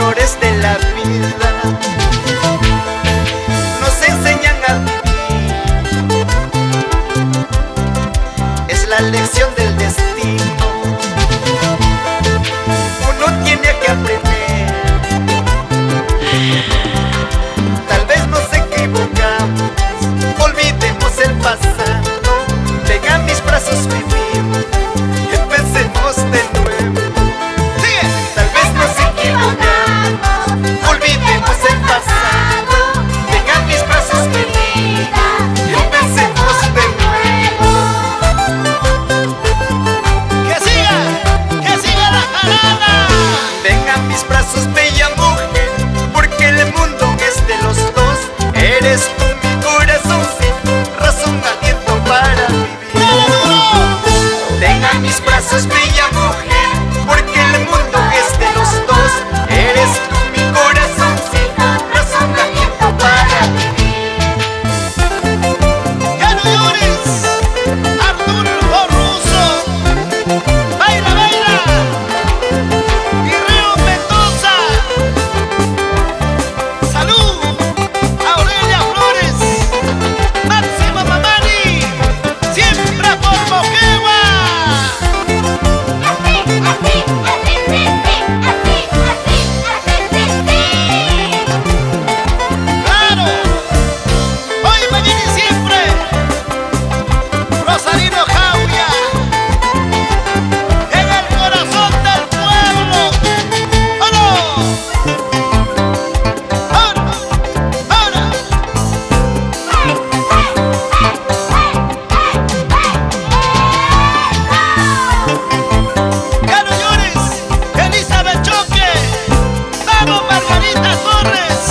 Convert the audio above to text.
valores de la vida nos enseñan a vivir. Es la lección del destino, uno tiene que aprender. Tal vez nos equivocamos, olvidemos el pasado, venga a mis brazos vivir, empecemos de nuevo. ¡Sigue! Tal vez nos equivocamos, olvidemos el pasado, venga a mis brazos vivir, empecemos de nuevo. ¡Que siga la parada! Venga a mis brazos, bella mujer, porque el mundo es de los dos. Eres tú mi corazoncito, razón, aliento para vivir. Venga a mis brazos, bella mujer, porque el mundo es de los dos. Eres tú mi corazoncito, razón, aliento para vivir. ¡Ya no llores! ¡Arturo Russo! ¡Baila, baila! ¡Y Río Mendoza! ¡Salud! ¡Aurelia Flores! ¡Máximo Mamani! ¡Siempre por Moquegua! ¡Claro! ¡Hoy, mañana y siempre! Rosalino Jauria, en el corazón del pueblo. ¡Ahora! ¡Ahora! ¡Ahora! ¡Ya no llores! ¡Elizabeth Choque! ¡Vamos, Margarita Torres!